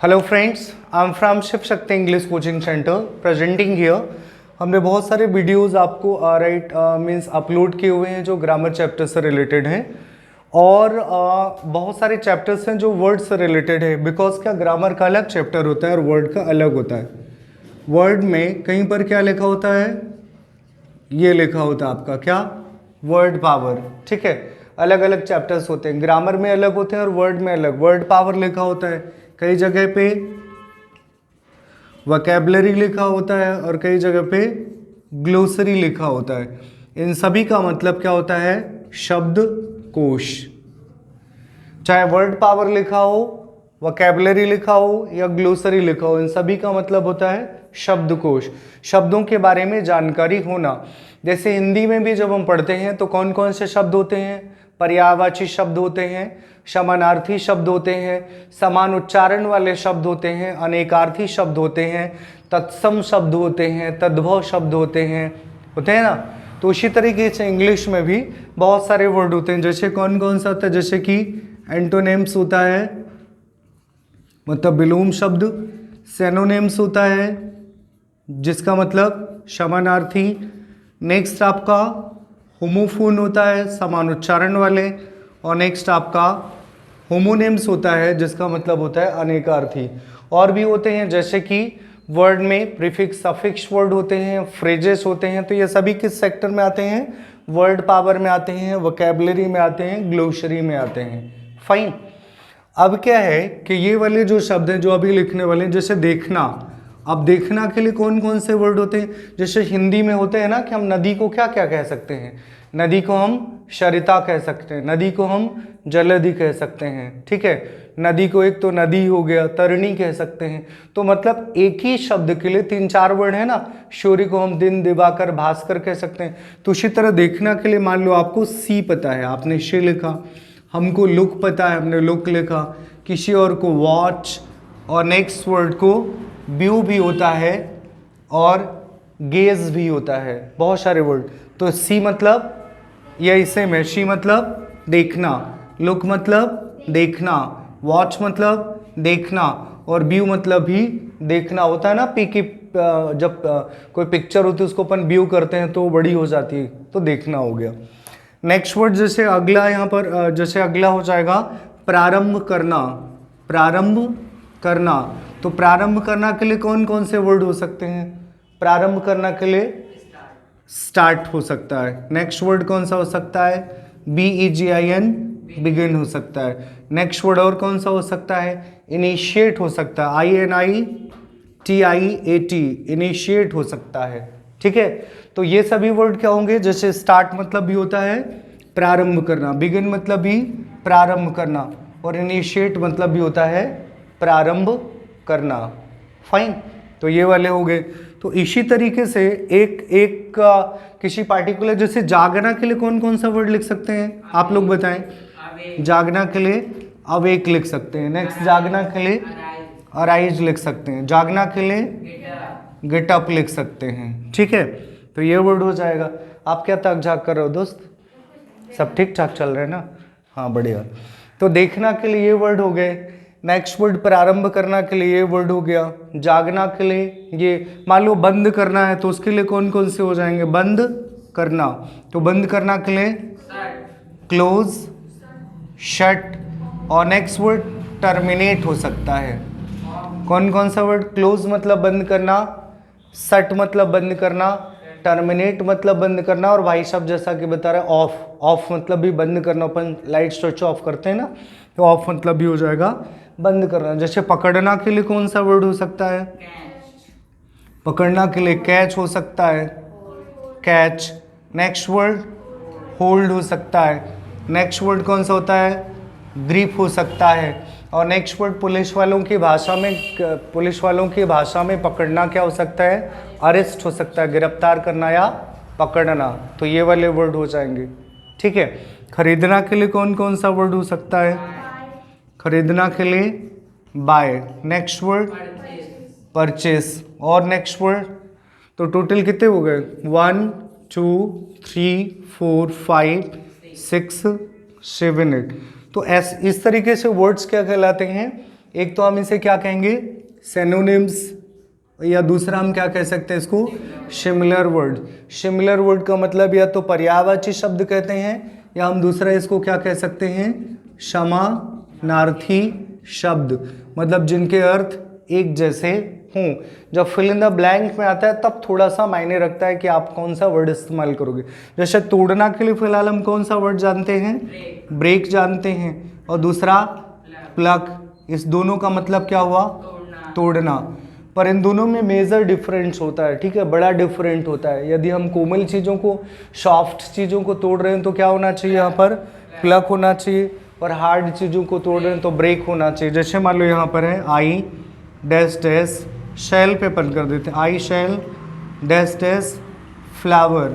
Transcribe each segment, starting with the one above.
Hello friends, I am from Shiv Shakti English coaching centre presenting here. हमने बहुत सारे videos आपको मींस अपलोड किए हुए हैं जो ग्रामर चैप्टर से रिलेटेड हैं और बहुत सारे चैप्टर्स हैं जो वर्ड से रिलेटेड है। बिकॉज क्या ग्रामर का अलग चैप्टर होता है और वर्ड का अलग होता है। वर्ड में कहीं पर क्या लिखा होता है, ये लिखा होता है आपका क्या, वर्ड पावर। ठीक है, अलग अलग चैप्टर्स होते हैं, ग्रामर में अलग होते हैं और वर्ड में अलग। वर्ड पावर लिखा होता है, कई जगह पे वोकैबुलरी लिखा होता है और कई जगह पे ग्लोसरी लिखा होता है। इन सभी का मतलब क्या होता है, शब्द कोश। चाहे वर्ड पावर लिखा हो, वोकैबुलरी लिखा हो या ग्लोसरी लिखा हो, इन सभी का मतलब होता है शब्दकोश। शब्दों के बारे में जानकारी होना। जैसे हिंदी में भी जब हम पढ़ते हैं तो कौन कौन से शब्द होते हैं, पर्यायवाची शब्द होते हैं, समानार्थी शब्द होते हैं, समान उच्चारण वाले शब्द होते हैं, अनेकार्थी शब्द होते हैं, तत्सम शब्द होते हैं, तद्भव शब्द होते हैं ना। तो उसी तरीके से इंग्लिश में भी बहुत सारे वर्ड होते हैं। जैसे कौन कौन सा होता है, जैसे कि एंटोनिम्स होता है, मतलब विलोम शब्द। सिनोनिम्स होता है जिसका मतलब समानार्थी। नेक्स्ट आपका होमोफोन होता है, समान उच्चारण वाले। और नेक्स्ट आपका होमोनिम्स होता है जिसका मतलब होता है अनेकार्थी। और भी होते हैं जैसे कि वर्ड में प्रीफिक्स सफिक्स वर्ड होते हैं, फ्रेजेस होते हैं। तो ये सभी किस सेक्टर में आते हैं, वर्ड पावर में आते हैं, वोकैबुलरी में आते हैं, ग्लोसरी में आते हैं। फाइन। अब क्या है कि ये वाले जो शब्द हैं जो अभी लिखने वाले हैं, जैसे देखना। अब देखना के लिए कौन कौन से वर्ड होते हैं, जैसे हिंदी में होते हैं ना कि हम नदी को क्या क्या कह सकते हैं, नदी को हम सरिता कह सकते हैं, नदी को हम जलधि कह सकते हैं। ठीक है, नदी को एक तो नदी हो गया, तरणी कह सकते हैं। तो मतलब एक ही शब्द के लिए 3-4 वर्ड है ना। सूर्य को हम दिन, दिवाकर, भास्कर कह सकते हैं। तो उसी तरह देखना के लिए मान लो आपको सी पता है, आपने शी लिखा। हमको लुक पता है, हमने लुक लिखा। किसी और को वॉच, और नेक्स्ट वर्ड को व्यू भी होता है और गेज भी होता है, बहुत सारे वर्ड। तो सी मतलब यही सेम है, सी मतलब देखना, लुक मतलब देखना, वॉच मतलब देखना, और व्यू मतलब भी देखना होता है ना। जब कोई पिक्चर होती है उसको अपन व्यू करते हैं तो बड़ी हो जाती है, तो देखना हो गया। नेक्स्ट वर्ड जैसे अगला यहाँ पर जैसे अगला हो जाएगा प्रारंभ करना। प्रारंभ करना, तो प्रारंभ करना के लिए कौन कौन से वर्ड हो सकते हैं, प्रारंभ करना के लिए स्टार्ट हो सकता है। नेक्स्ट वर्ड कौन सा हो सकता है, BEGIN, बिगिन हो सकता है। नेक्स्ट वर्ड और कौन सा हो सकता है, इनिशिएट हो सकता है, INITIAT, इनिशिएट हो सकता है। ठीक है, तो ये सभी वर्ड क्या होंगे, जैसे स्टार्ट मतलब भी होता है प्रारंभ करना, बिगिन मतलब भी प्रारंभ करना, और इनिशिएट मतलब भी होता है प्रारंभ करना। फाइन, तो ये वाले हो गए। तो इसी तरीके से एक किसी पार्टिकुलर, जैसे जागना के लिए कौन कौन सा वर्ड लिख सकते हैं, आप लोग बताएं। जागना के लिए अवेक लिख सकते हैं। नेक्स्ट जागना के लिए अराइज लिख सकते हैं। जागना के लिए गेट अप लिख सकते हैं। ठीक है, तो ये वर्ड हो जाएगा। आप क्या तक झाक कर रहे हो दोस्त, सब ठीक ठाक चल रहे हैं ना, हाँ बढ़िया। तो देखना के लिए ये वर्ड हो गए। नेक्स्ट वर्ड प्रारंभ करना के लिए ये वर्ड हो गया। जागना के लिए ये, मान लो बंद करना है तो उसके लिए कौन कौन से हो जाएंगे, बंद करना। तो बंद करना के लिए क्लोज, शट, और नेक्स्ट वर्ड टर्मिनेट हो सकता है। कौन कौन सा वर्ड, क्लोज मतलब बंद करना, शट मतलब बंद करना, टर्मिनेट मतलब बंद करना, और भाई साहब जैसा कि बता रहे ऑफ, ऑफ मतलब भी बंद करना। अपन लाइट स्विच ऑफ करते हैं ना, तो ऑफ मतलब भी हो जाएगा बंद करना। जैसे पकड़ना के लिए कौन सा वर्ड हो सकता है, पकड़ना के लिए कैच हो सकता है, कैच। नेक्स्ट वर्ड होल्ड हो सकता है। नेक्स्ट वर्ड कौन सा होता है, ग्रिप हो सकता है। और नेक्स्ट वर्ड पुलिस वालों की भाषा में पकड़ना क्या हो सकता है, अरेस्ट हो सकता है, गिरफ्तार करना या पकड़ना। तो ये वाले वर्ड हो जाएंगे। ठीक है, खरीदना के लिए कौन कौन सा वर्ड हो सकता है, खरीदना के लिए बाय। नेक्स्ट वर्ड परचेस, और नेक्स्ट वर्ड। तो टोटल कितने हो गए, 1 2 3 4 5 6 7 8। तो इस तरीके से वर्ड्स क्या कहलाते हैं, एक तो हम इसे क्या कहेंगे, सिनोनिम्स, या दूसरा हम क्या कह सकते हैं इसको, सिमिलर वर्ड। सिमिलर वर्ड का मतलब या तो पर्यायवाची शब्द कहते हैं, या हम दूसरा इसको क्या कह सकते हैं, समानार्थी शब्द, मतलब जिनके अर्थ एक जैसे हों। जब फिल इन द ब्लैंक में आता है तब थोड़ा सा मायने रखता है कि आप कौन सा वर्ड इस्तेमाल करोगे। जैसे तोड़ना के लिए फिलहाल हम कौन सा वर्ड जानते हैं, ब्रेक जानते हैं, और दूसरा प्लग। इस दोनों का मतलब क्या हुआ, तोड़ना। पर इन दोनों में मेजर डिफरेंस होता है, ठीक है, बड़ा डिफरेंट होता है। यदि हम कोमल चीज़ों को, सॉफ्ट चीज़ों को तोड़ रहे हैं तो क्या होना चाहिए, यहाँ पर प्लग होना चाहिए, और हार्ड चीज़ों को तोड़ रहे हैं तो ब्रेक होना चाहिए। जैसे मान लो यहाँ पर है आई डैश डैश शेल पे बंद कर देते हैं, I shall dash dash flower,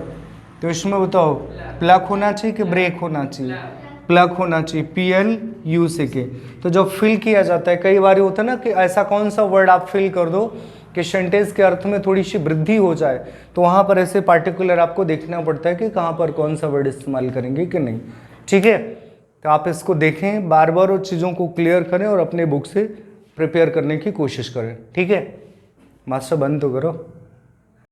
तो इसमें बताओ प्लग होना चाहिए कि ब्रेक होना चाहिए, प्लग होना चाहिए, PLUCK। तो जब फिल किया जाता है, कई बार होता है ना कि ऐसा कौन सा वर्ड आप फिल कर दो कि सेंटेंस के अर्थ में थोड़ी सी वृद्धि हो जाए, तो वहाँ पर ऐसे पार्टिकुलर आपको देखना पड़ता है कि कहाँ पर कौन सा वर्ड इस्तेमाल करेंगे कि नहीं, ठीक है। तो आप इसको देखें बार बार और चीज़ों को क्लियर करें और अपने बुक से प्रिपेयर करने की कोशिश करें, ठीक है। मास्टर बंद तो करो।